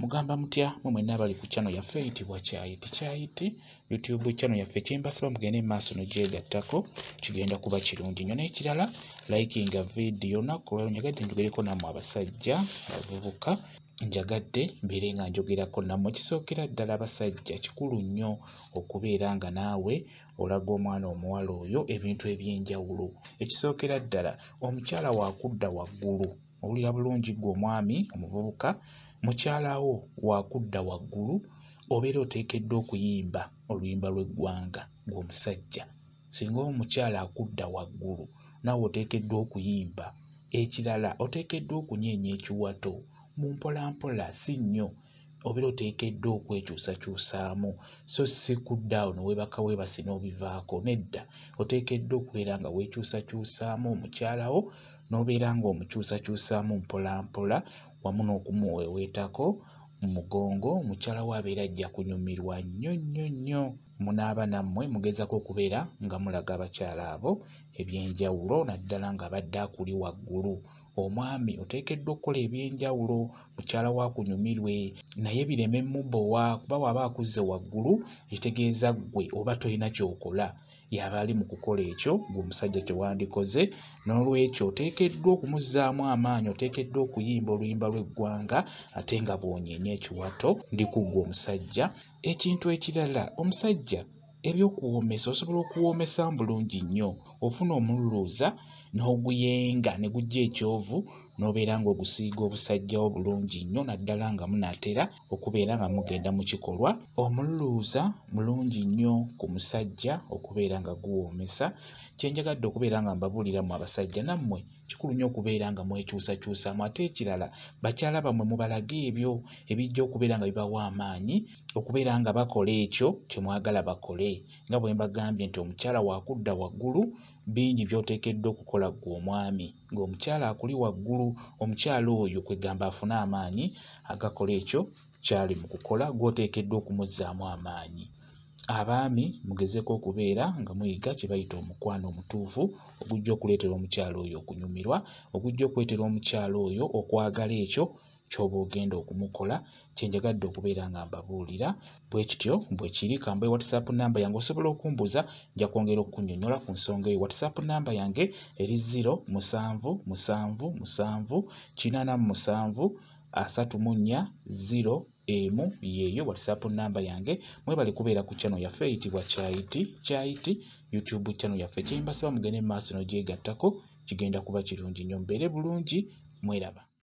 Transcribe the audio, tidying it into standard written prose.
Mugamba mutya mwenna abali ku channel yaffe eyitibwa Kyayiti YouTube channel yaffe kyembasaba mugende maaso n'ogyegattako kigenda kuba kirungi nnyo. N'ekirala likinga video nakolero njagadde njogereko nammwe abasajja abavubuka njagadde mbeere nga njogerako nammwe. Kisookera ddala abasajja kikulu nnyo okubeera nga naawe olaga omwana omuwala oyo ebintu eby'enjawulo. Ekisookera ddala omukyala wakudda waggulu, owulira bulungi gwe omwami omuvubuka, mukyalawo wakudda waggulu obeera oteekeddwa okuyimba oluyimba lw'eggwanga ng'omusajja. Singa omukyala akudda waggulu naawe oteekeddwa okuyimba. Ekirala oteekeddwa okunyeenya ekiwato mu mpolampola, si nnyo. Obeera oteekeddwa okwekyusakyusaamu so si kudda awo ne weebaka weebase n'obivaako. Nedda, oteekeddwa okubeera nga weekyusakyusaamu omukyalawo n'obeera ng'omukyusakyusaamu mpolampola wamu n'okumuweeweetako mu mugongo. Omukyalawo abeera ajja kunyumirwa nnyo nnyo nnyo. Munaaba nammwe mugezako okubeera nga mulaga abakyala abo eby'enjawulo naddala nga badde akuli waggulu. Omwami oteekeddwa okukola eby'enjawulo mukyala wo akunyumirwe naye bireme mubowa, kuba bw'aba akuzze waggulu ekitegeeza ggwe oba tolina ky'okola, yaba ali mu kukola ekyo ng'omusajja tewandikoze. N'olwekyo oteekeddwa okumuzzaamu amaanyi, oteekeddwa okuyimba oluyimba lw'eggwanga ate nga bw'onyeenya ekiwato ndi ku ggwe omusajja. Ekintu ekirala, omusajja eby'okuwoomesa osobola okuwoomesa bulungi nnyo. Ofuna omululuuza n'oguyenga ne gujja ekyovu n'obeera ng'ogusiiga obusajjawo bulungi nnyo naddala nga munaatera okubeera nga mugenda mu kikolwa. Omululuuza mulungi nnyo ku musajja okubeera nga guwoomesa. Kyenjagadde okubeera nga mbabuulira mu abasajja nammwe kikulu nnyo okubeera nga mwekyusakyusaamu. Ate ekirala bakyala bammwe mubalaga ebyo ebijja okubeera nga bibawa amaanyi okubeera nga bakola ekyo kye mwagala bakole. Nga bwe mbagambye nti omukyala wakudda waggulu bingi by'oteekeddwa okukola ggwe omwami. Ng'omukyala akuli waggulu, omukyala oyo kwegamba afune amaanyi agakola ekyo kyali mu kukola, gw'oteekeddwa okumuzzaamu amaanyi. Abaami mugezeko okubeera nga muyiga kye bayita omukwano omutuufu ogujja okuleetera omukyala oyo okunyumirwa, ogujja okuleetera omukyala oyo okwagala ekyo ky'oba ogenda okumukola. Kyenjagadde okubeera nga mbabuulira bwe kityo bwe kiri. Kambe WhatsApp namba yange osobola okumbuuza, nja kwongera okunnyonnyola ku nsonga eyo. WhatsApp namba yange eri 0777873401 yeeyo WhatsApp namba yange. Mwebale kubeera ku channel yaffe eyitibwa Kyayiti YouTube channel yaffe. Kyembasaba mugende mu maaso n'ogyegattako kigenda kuba kirungi nnyo. Mbeere bulungi, mweraba.